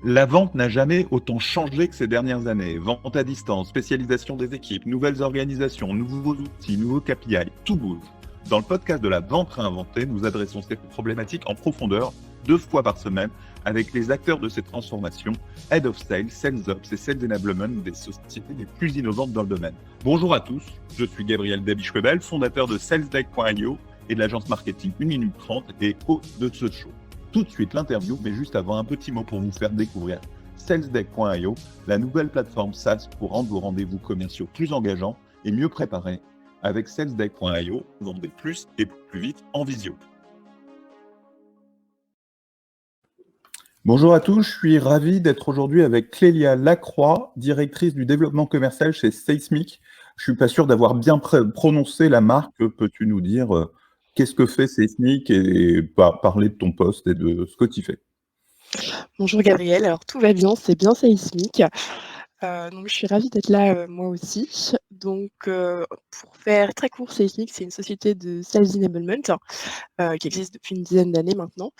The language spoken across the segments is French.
La vente n'a jamais autant changé que ces dernières années. Vente à distance, spécialisation des équipes, nouvelles organisations, nouveaux outils, nouveaux KPI, tout bouge. Dans le podcast de la vente réinventée, nous adressons ces problématiques en profondeur 2 fois par semaine avec les acteurs de ces transformations, Head of Sales, Sales Ops et Sales Enablement des sociétés les plus innovantes dans le domaine. Bonjour à tous, je suis Gabriel Dabisch-Rebel, fondateur de SalesDeck.io et de l'agence marketing 1 minute 30 et hôte de ce show. Tout de suite l'interview, mais juste avant, un petit mot pour vous faire découvrir SalesDeck.io, la nouvelle plateforme SaaS pour rendre vos rendez-vous commerciaux plus engageants et mieux préparés. Avec SalesDeck.io, vendez plus et plus vite en visio. Bonjour à tous, je suis ravi d'être aujourd'hui avec Clélia Lacroix, directrice du développement commercial chez Seismic. Je suis pas sûr d'avoir bien prononcé la marque. Peux-tu nous dire qu'est-ce que fait Seismic et parler de ton poste et de ce que tu fais? Bonjour Gabriel, alors tout va bien, c'est bien Seismic. Donc je suis ravie d'être là, moi aussi. Donc pour faire très court, Seismic, c'est une société de sales enablement, qui existe depuis une dizaine d'années maintenant.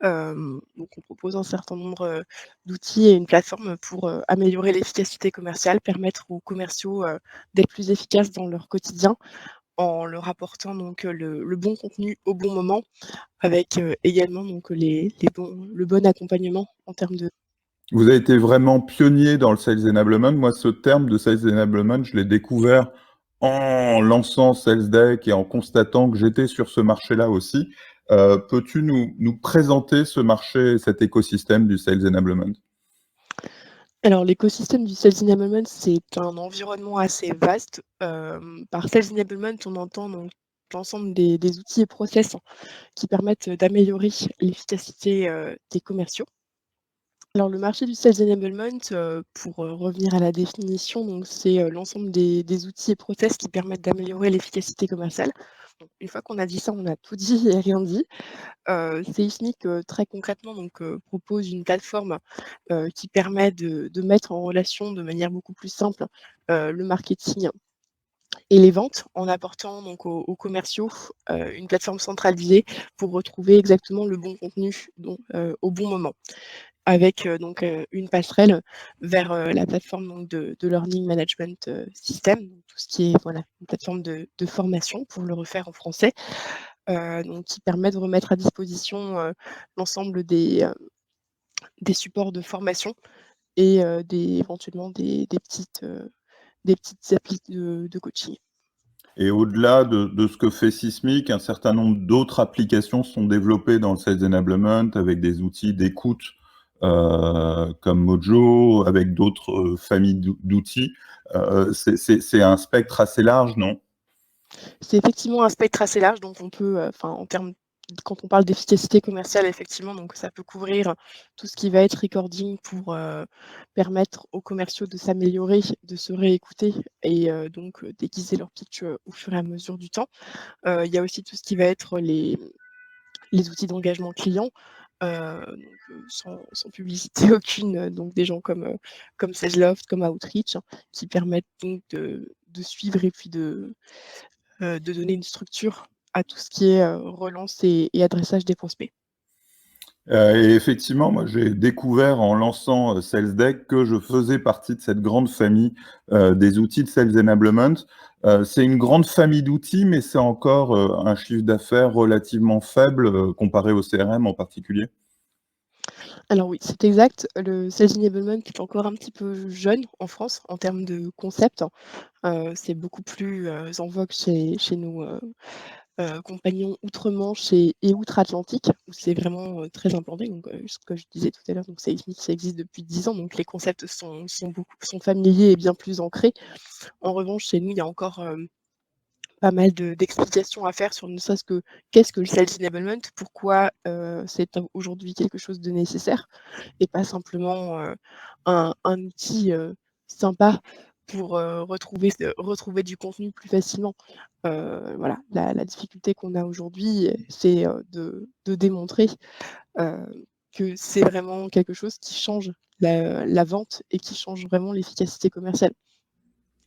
Donc on propose un certain nombre, d'outils et une plateforme pour, améliorer l'efficacité commerciale, permettre aux commerciaux, d'être plus efficaces dans leur quotidien, en leur apportant donc, le bon contenu au bon moment avec, également donc le bon accompagnement en termes de. Vous avez été vraiment pionnier dans le sales enablement. Moi, ce terme de sales enablement, je l'ai découvert en lançant SalesDeck et en constatant que j'étais sur ce marché-là aussi. Peux-tu nous présenter ce marché, cet écosystème du sales enablement? Alors l'écosystème du sales enablement, c'est un environnement assez vaste. Par sales enablement, on entend donc l'ensemble des outils et process qui permettent d'améliorer l'efficacité, des commerciaux. Alors le marché du sales enablement, pour, revenir à la définition, donc c'est, l'ensemble des outils et process qui permettent d'améliorer l'efficacité commerciale. Donc une fois qu'on a dit ça, on a tout dit et rien dit. Seismic, très concrètement donc, propose une plateforme, qui permet de mettre en relation de manière beaucoup plus simple, le marketing et les ventes, en apportant donc aux commerciaux, une plateforme centralisée pour retrouver exactement le bon contenu au bon moment. Avec, donc, une passerelle vers, la plateforme donc de learning management, system, donc tout ce qui est voilà, une plateforme de formation pour le refaire en français, donc qui permet de remettre à disposition, l'ensemble des supports de formation et éventuellement des petites applis de coaching. Et au-delà de ce que fait Sismic, un certain nombre d'autres applications sont développées dans le Sales Enablement avec des outils d'écoute comme Mojo, avec d'autres familles d'outils. C'est un spectre assez large, non? C'est effectivement un spectre assez large, donc on peut, enfin en termes quand on parle d'efficacité commerciale, effectivement, donc ça peut couvrir tout ce qui va être recording pour, permettre aux commerciaux de s'améliorer, de se réécouter et donc d'aiguiser leur pitch, au fur et à mesure du temps. Il y a aussi tout ce qui va être les outils d'engagement client, donc sans publicité aucune, donc des gens comme Sageloft, comme Outreach, hein, qui permettent donc de suivre et puis de donner une structure à tout ce qui est, relance et adressage des prospects. Et effectivement, moi, j'ai découvert en lançant SalesDeck que je faisais partie de cette grande famille des outils de Sales Enablement. C'est une grande famille d'outils, mais c'est encore un chiffre d'affaires relativement faible comparé au CRM en particulier. Alors oui, c'est exact, le sales enablement est encore un petit peu jeune en France en termes de concept, hein. C'est beaucoup plus, en vogue chez nos, compagnons outre-Manche et outre-Atlantique, où c'est vraiment, très implanté. Donc, ce que je disais tout à l'heure, donc Seismic, ça existe depuis 10 ans, donc les concepts sont familiers et bien plus ancrés. En revanche, chez nous, il y a encore, pas mal d'explications à faire sur ne serait-ce que qu'est-ce que le sales enablement? Pourquoi, c'est aujourd'hui quelque chose de nécessaire et pas simplement, un outil, sympa pour, retrouver du contenu plus facilement. Voilà, la difficulté qu'on a aujourd'hui, c'est, de démontrer, que c'est vraiment quelque chose qui change la vente et qui change vraiment l'efficacité commerciale.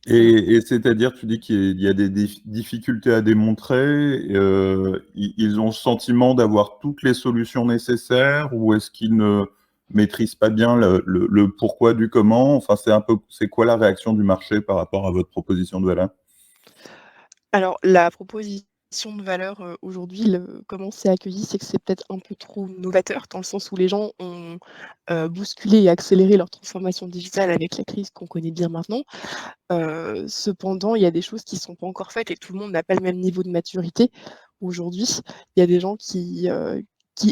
Voilà. Et c'est-à-dire, tu dis qu'il y a des difficultés à démontrer, ils ont le sentiment d'avoir toutes les solutions nécessaires ou est-ce qu'ils maîtrisent pas bien le pourquoi du comment. Enfin, c'est quoi la réaction du marché par rapport à votre proposition de valeur? Alors la proposition de valeur, aujourd'hui, comment c'est accueilli, c'est que c'est peut-être un peu trop novateur, dans le sens où les gens ont, bousculé et accéléré leur transformation digitale avec la crise qu'on connaît bien maintenant. Cependant, il y a des choses qui sont pas encore faites et tout le monde n'a pas le même niveau de maturité. Aujourd'hui, il y a des gens qui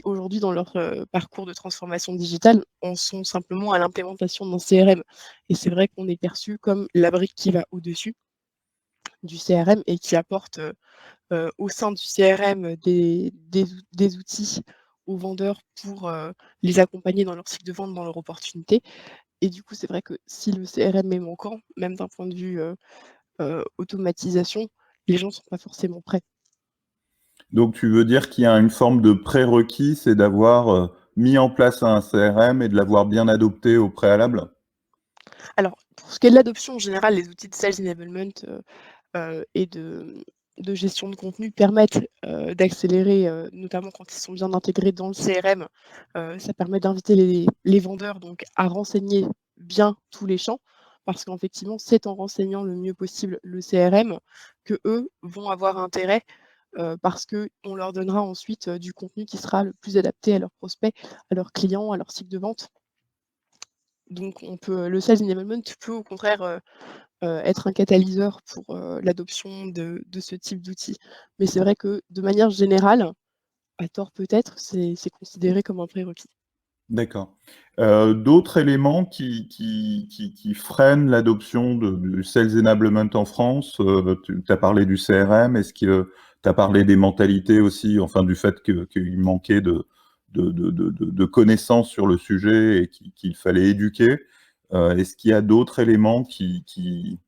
aujourd'hui dans leur, parcours de transformation digitale, en sont simplement à l'implémentation d'un CRM et c'est vrai qu'on est perçu comme la brique qui va au-dessus du CRM et qui apporte, au sein du CRM des outils aux vendeurs pour, les accompagner dans leur cycle de vente, dans leur opportunité et du coup, c'est vrai que si le CRM est manquant, même d'un point de vue, automatisation, les gens sont pas forcément prêts. Donc tu veux dire qu'il y a une forme de prérequis, c'est d'avoir, mis en place un CRM et de l'avoir bien adopté au préalable? Alors, pour ce qui est de l'adoption, en général, les outils de sales enablement, et de gestion de contenu permettent, d'accélérer, notamment quand ils sont bien intégrés dans le CRM. Ça permet d'inviter les vendeurs donc à renseigner bien tous les champs parce qu'effectivement, c'est en renseignant le mieux possible le CRM qu'eux vont avoir intérêt, parce qu'on leur donnera ensuite, du contenu qui sera le plus adapté à leurs prospects, à leurs clients, à leur cycle de vente. Donc le sales enablement peut au contraire, être un catalyseur pour, l'adoption de ce type d'outils. Mais c'est vrai que de manière générale, à tort peut-être, c'est considéré comme un prérequis. D'accord. D'autres éléments qui freinent l'adoption du sales enablement en France? Tu as parlé du CRM. Est-ce que tu as parlé des mentalités aussi, enfin du fait qu'il manquait de connaissances sur le sujet et qu'il fallait éduquer? Est-ce qu'il y a d'autres éléments qui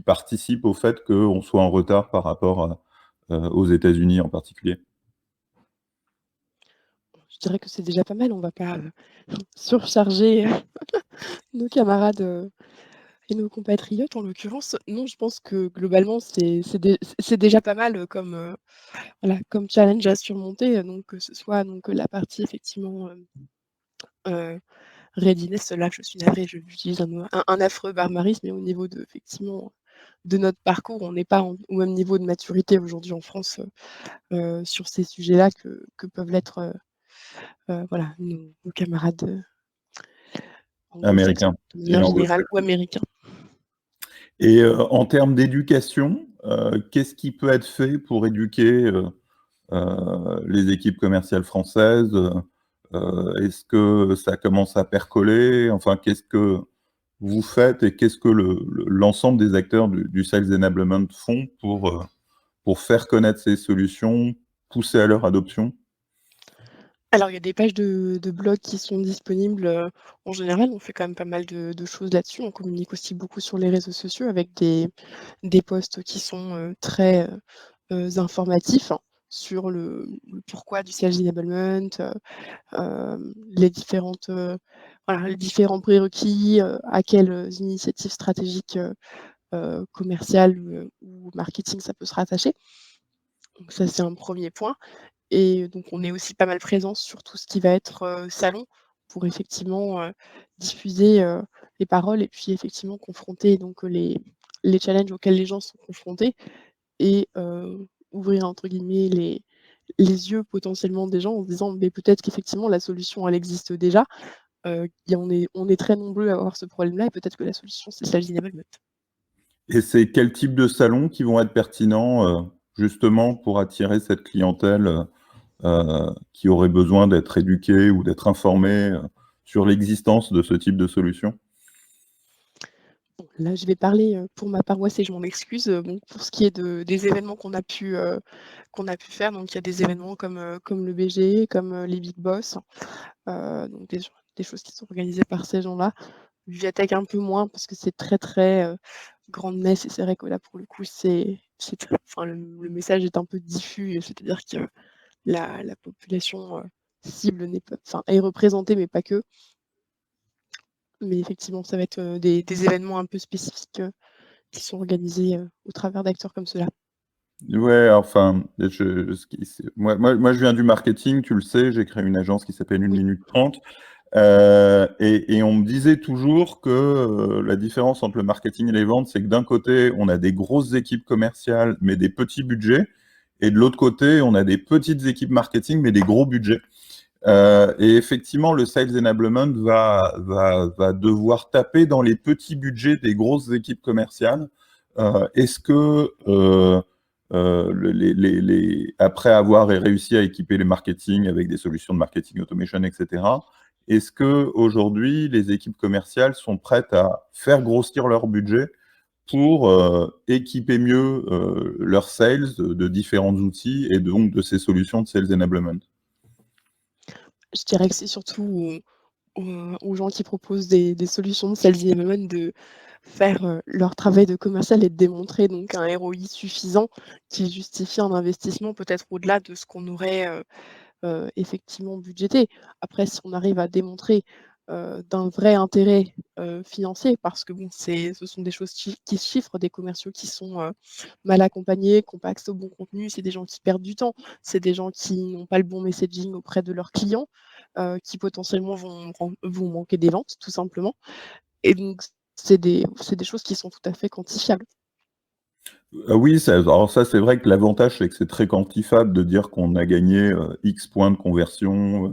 participent au fait qu'on soit en retard par rapport aux États-Unis en particulier? Je dirais que c'est déjà pas mal, on va pas, surcharger, nos camarades, et nos compatriotes en l'occurrence. Non, je pense que globalement c'est déjà pas mal, comme, voilà, comme challenge à surmonter, donc que ce soit donc la partie effectivement, heu, readiness, là je suis navrée, j'utilise un mot un affreux barbarisme, mais au niveau de effectivement de notre parcours, on n'est pas au même niveau de maturité aujourd'hui en France, sur ces sujets-là que peuvent l'être, voilà, nos camarades, anglo-saxons Américain de et manière générale anglo-saxon. ou américains. Et en termes d'éducation, qu'est-ce qui peut être fait pour éduquer, les équipes commerciales françaises? Est-ce que ça commence à percoler? Enfin, qu'est-ce que vous faites et qu'est-ce que l'ensemble des acteurs du sales enablement font pour faire connaître ces solutions, pousser à leur adoption? Alors il y a des pages de blog qui sont disponibles, en général, on fait quand même pas mal de choses là-dessus. On communique aussi beaucoup sur les réseaux sociaux avec des posts qui sont, très, informatifs sur le pourquoi du sales enablement, les différentes, voilà, les différents prérequis, à quelles, initiatives stratégiques, commerciales, ou marketing ça peut se rattacher. Donc ça, c'est un premier point et donc on est aussi pas mal présent sur tout ce qui va être, salon pour effectivement, diffuser, les paroles et puis effectivement confronter donc les challenges auxquels les gens sont confrontés et ouvrir entre guillemets «les yeux» potentiellement des gens en se disant: «Mais peut-être qu'effectivement la solution elle existe déjà, et on est très nombreux à avoir ce problème-là et peut-être que la solution c'est celle d'Enablement». Et c'est quel type de salons qui vont être pertinents, justement pour attirer cette clientèle, qui aurait besoin d'être éduquée ou d'être informée, sur l'existence de ce type de solution? Bon, là, je vais parler, pour ma paroisse et je m'en excuse, bon, pour ce qui est des événements qu'on a pu faire, donc il y a des événements comme le BG, comme, les Big Boss, donc des choses qui sont organisées par ces gens-là. Vivatech un peu moins parce que c'est très, très, grande messe et c'est vrai que là, pour le coup, c'est très enfin, le message est un peu diffus, c'est-à-dire que la population, cible n'est pas enfin, est représentée mais pas que. Mais effectivement, ça va être, des événements un peu spécifiques, qui sont organisés, au travers d'acteurs comme cela. Ouais, enfin, je ce qui c'est moi, je viens du marketing, tu le sais, j'ai créé une agence qui s'appelle 1 Oui. minute 30. Et on me disait toujours que la différence entre le marketing et les ventes, c'est que d'un côté, on a des grosses équipes commerciales, mais des petits budgets, et de l'autre côté, on a des petites équipes marketing, mais des gros budgets. Et effectivement, le Sales Enablement va devoir taper dans les petits budgets des grosses équipes commerciales. Est-ce que, après avoir réussi à équiper les marketing avec des solutions de marketing automation, etc., est-ce que aujourd'hui les équipes commerciales sont prêtes à faire grossir leur budget pour équiper mieux leurs sales de différents outils et donc de ces solutions de Sales Enablement? Je dirais que c'est surtout aux gens qui proposent des solutions de sales enablement de faire, leur travail de commercial et de démontrer donc un ROI suffisant qui justifie un investissement peut-être au-delà de ce qu'on aurait, effectivement budgété. Après, si on arrive à démontrer, d'un vrai intérêt, financier, parce que bon, ce sont des choses qui se chiffrent, des commerciaux qui sont, mal accompagnés, qui ont pas accès au bon contenu, c'est des gens qui perdent du temps, c'est des gens qui n'ont pas le bon messaging auprès de leurs clients, qui potentiellement vont manquer des ventes, tout simplement. Et donc c'est des choses qui sont tout à fait quantifiables. Oui, alors ça, c'est vrai que l'avantage, c'est que c'est très quantifiable de dire qu'on a gagné X points de conversion,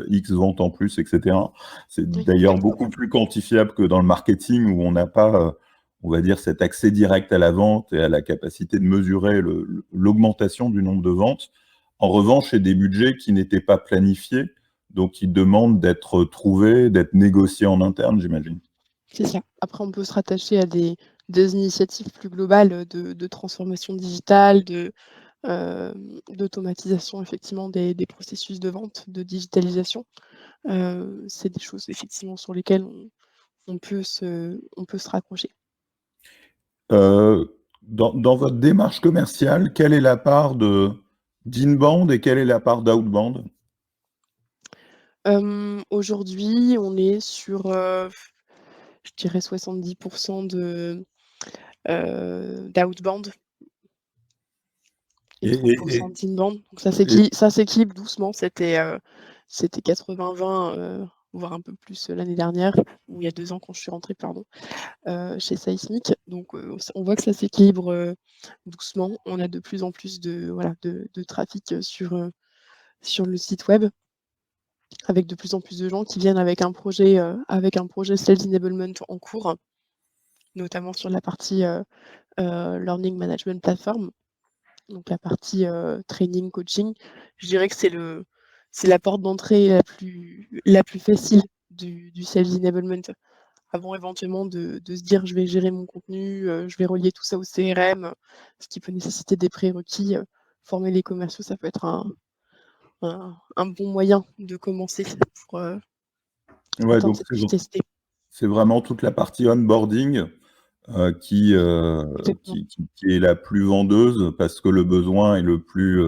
X ventes en plus, etc. C'est Oui, d'ailleurs beaucoup exactement. plus quantifiable que dans le marketing où on n'a pas, on va dire, cet accès direct à la vente et à la capacité de mesurer l'augmentation du nombre de ventes. En revanche, c'est des budgets qui n'étaient pas planifiés, donc qui demandent d'être trouvés, d'être négociés en interne, j'imagine. C'est ça. Après, on peut se rattacher à des initiatives plus globales, de transformation digitale, d'automatisation effectivement des processus de vente, de digitalisation. C'est des choses effectivement sur lesquelles on peut se raccrocher. Dans votre démarche commerciale, quelle est la part d'inbound et quelle est la part d'outbound? Aujourd'hui, on est sur, je dirais 70 d'outbound et Et, 30 et- d'inbound. Donc et- ça s'équilibre doucement. C'était 80-20, voire un peu plus, l'année dernière, ou il y a 2 ans quand je suis rentrée, pardon, chez Seismic. Donc on voit que ça s'équilibre, doucement. On a de plus en plus de trafic, sur le site web, avec de plus en plus de gens qui viennent avec un projet Sales Enablement en cours, notamment sur la partie, Learning Management Platform, donc la partie, training, coaching. Je dirais que c'est la porte d'entrée la plus facile du Sales Enablement. Avant éventuellement de se dire: «Je vais gérer mon contenu, je vais relier tout ça au CRM», ce qui peut nécessiter des prérequis. Former les commerciaux, ça peut être un bon moyen de commencer pour, ouais, atteindre donc cette efficacité. c'est vraiment toute la partie onboarding qui, Exactement, qui est la plus vendeuse parce que le besoin est le plus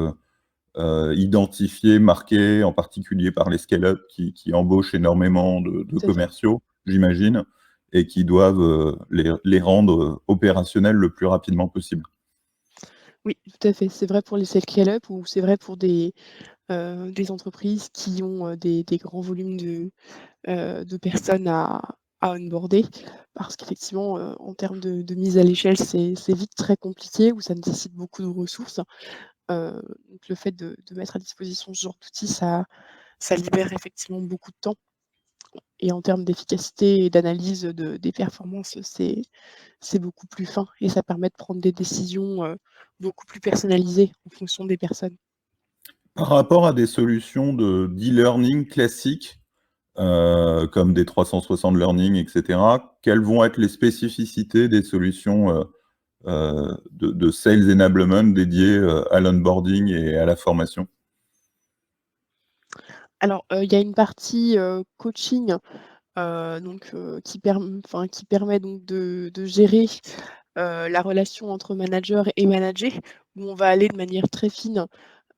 identifié, marqué, en particulier par les scale-up qui embauchent énormément de tout à fait. commerciaux, j'imagine, et qui doivent les rendre opérationnels le plus rapidement possible. Oui, tout à fait. C'est vrai pour les scale-up ou c'est vrai pour des entreprises qui ont, des grands volumes de personnes à onboarder, parce qu'effectivement, en termes de mise à l'échelle, c'est vite très compliqué, ou ça nécessite beaucoup de ressources. Donc le fait de mettre à disposition ce genre d'outils, ça libère effectivement beaucoup de temps, et en termes d'efficacité et d'analyse des performances, c'est beaucoup plus fin, et ça permet de prendre des décisions, beaucoup plus personnalisées en fonction des personnes. Par rapport à des solutions de d'e-learning classiques, comme des 360 learning, etc., quelles vont être les spécificités des solutions de sales enablement dédiées à l'onboarding et à la formation? Alors, il y a une partie, coaching, donc qui permet donc de gérer, la relation entre manager et managé, où on va aller de manière très fine,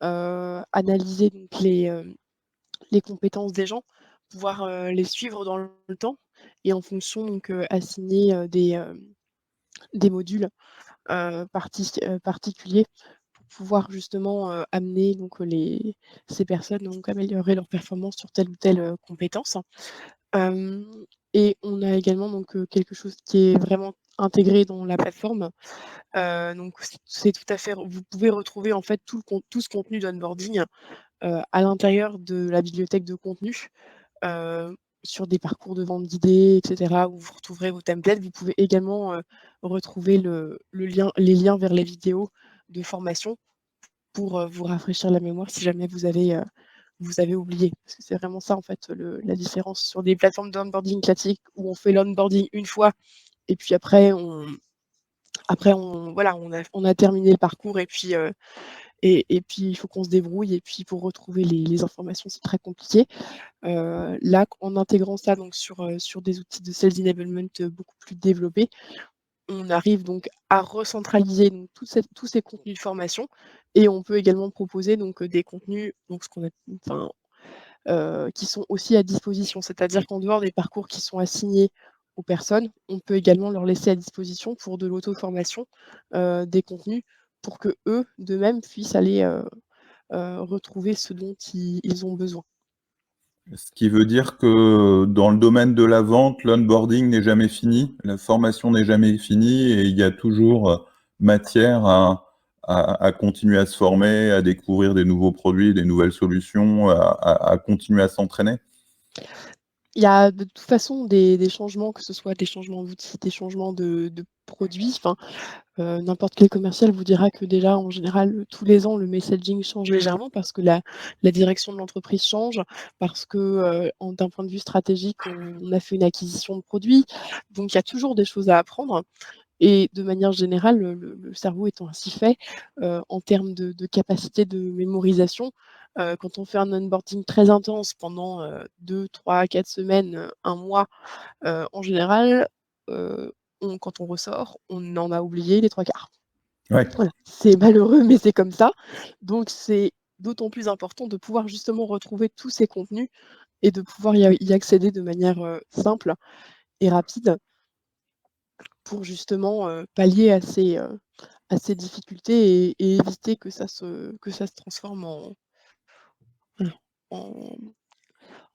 analyser donc les compétences des gens, pouvoir, les suivre dans le temps, et en fonction donc, assigner, des modules, particuliers, pouvoir justement, amener donc ces personnes donc améliorer leur performance sur telle ou telle, compétence. Hem et on a également donc, quelque chose qui est vraiment intégré dans la plateforme. Donc c'est tout à fait vous pouvez retrouver en fait tout ce contenu d'onboarding, à l'intérieur de la bibliothèque de contenu, heu, sur des parcours de vente guidée et cetera, où vous retrouverez vos templates. Vous pouvez également, retrouver les liens vers les vidéos de formation pour, vous rafraîchir la mémoire si jamais vous avez oublié. Parce que c'est vraiment ça en fait la différence sur des plateformes d'onboarding classiques où on fait l'onboarding une fois et puis après on voilà, on a terminé le parcours et puis, et puis il faut qu'on se débrouille et puis pour retrouver les informations, c'est très compliqué. Là, en intégrant ça donc sur des outils de sales enablement, beaucoup plus développés, on arrive donc à recentraliser donc tous ces contenus de formation et on peut également proposer donc, des contenus donc ce qu'on a enfin, qui sont aussi à disposition. C'est-à-dire qu'en dehors des parcours qui sont assignés aux personnes, on peut également leur laisser à disposition pour de l'auto-formation, des contenus pour qu'eux, d'eux-mêmes, puissent aller, retrouver ce dont ils ont besoin. Ce qui veut dire que dans le domaine de la vente, l'onboarding n'est jamais fini, la formation n'est jamais finie et il y a toujours matière à continuer à se former, à découvrir des nouveaux produits, des nouvelles solutions, à continuer à s'entraîner. Il y a de toute façon des changements, que ce soit des changements d'outils, des changements de produits, enfin, n'importe quel commercial vous dira que déjà, en général, tous les ans, le messaging change légèrement parce que la direction de l'entreprise change, parce que, d'un point de vue stratégique, on a fait une acquisition de produits. Donc il y a toujours des choses à apprendre et de manière générale, le cerveau étant ainsi fait, en termes de capacité de mémorisation, quand on fait un onboarding très intense pendant, 2-3-4 semaines, 1 mois, en général, heu, quand on ressort, on en a oublié les 3/4. Ouais. Voilà, c'est malheureux, mais c'est comme ça. Donc c'est d'autant plus important de pouvoir justement retrouver tous ces contenus et de pouvoir y accéder de manière, simple et rapide pour justement, pallier à ces difficultés et éviter que ça se transforme voilà, en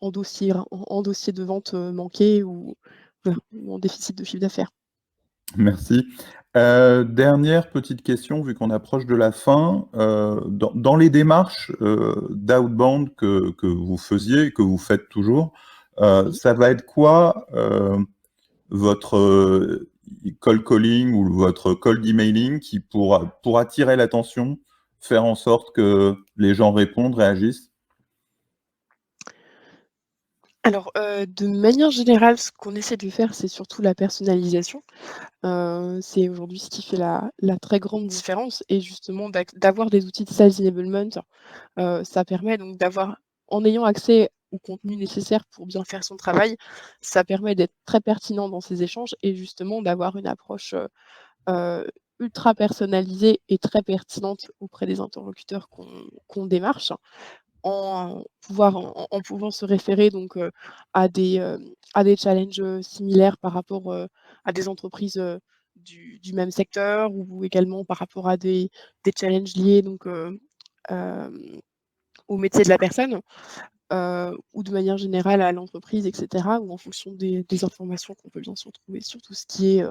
en dossier de vente, manqué ou voilà, ou en déficit de chiffre d'affaires. Merci. Dernière petite question, vu qu'on approche de la fin. Dans les démarches, d'outbound que vous faisiez, que vous faites toujours, Oui. ça va être quoi, votre, cold calling ou votre cold emailing qui pour attirer l'attention, faire en sorte que les gens répondent, réagissent? Alors, de manière générale, ce qu'on essaie de faire, c'est surtout la personnalisation. C'est aujourd'hui ce qui fait la très grande différence et justement d'avoir des outils de sales enablement, ça permet donc d'avoir en ayant accès au contenu nécessaire pour bien faire son travail, ça permet d'être très pertinent dans ces échanges et justement d'avoir une approche, heu, ultra personnalisée et très pertinente auprès des interlocuteurs qu'on démarche. En pouvant se référer donc, à des challenges, similaires par rapport, à des entreprises, du même secteur ou également par rapport à des challenges liés donc, hem, au métier de la personne, ou de manière générale à l'entreprise et cetera, ou en fonction des informations qu'on peut bien sûr trouver sur tout ce qui est,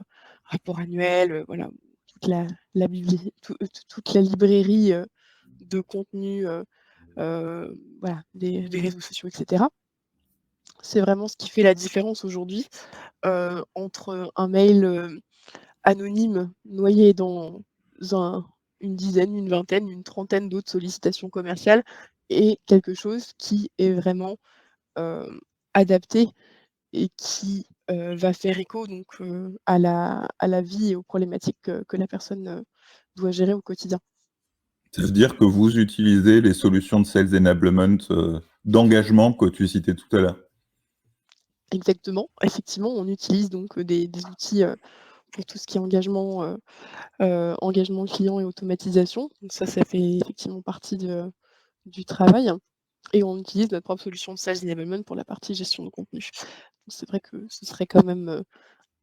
rapport annuel, voilà, toute la bibli toute la librairie, de contenu, voilà, des réseaux sociaux et cetera. C'est vraiment ce qui fait la différence aujourd'hui, entre un mail, anonyme noyé dans un une dizaine, une vingtaine, une trentaine d'autres sollicitations commerciales et quelque chose qui est vraiment, hem, adapté et qui, va faire écho donc, à la vie et aux problématiques que la personne, doit gérer au quotidien. Ça veut dire que vous utilisez les solutions de sales enablement, d'engagement que tu citais tout à l'heure? Exactement, effectivement, on utilise donc, des outils, pour tout ce qui est engagement client et automatisation. Donc ça fait effectivement partie du travail et on utilise notre propre solution de Sales Enablement pour la partie gestion de contenu. Donc c'est vrai que ce serait quand même,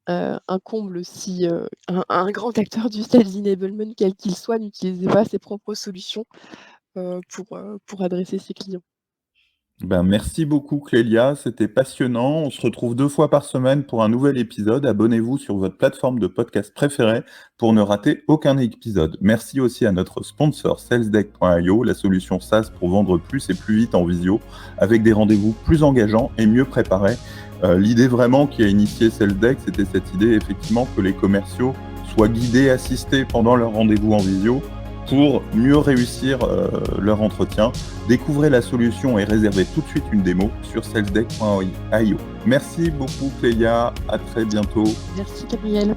un comble si, un grand acteur du sales enablement, quel qu'il soit, n'utilisait pas ses propres solutions, pour adresser ses clients. Ben, merci beaucoup Clélia, c'était passionnant. On se retrouve 2 fois par semaine pour un nouvel épisode. Abonnez-vous sur votre plateforme de podcast préférée pour ne rater aucun épisode. Merci aussi à notre sponsor salesdeck.io, la solution SaaS pour vendre plus et plus vite en visio, avec des rendez-vous plus engageants et mieux préparés. L'idée vraiment qui a initié SalesDeck, c'était cette idée effectivement que les commerciaux soient guidés, assistés pendant leur rendez-vous en visio pour mieux réussir leur entretien. Découvrez la solution et réservez tout de suite une démo sur salesdeck.io. Merci beaucoup Clélia, à très bientôt. Merci Gabriel.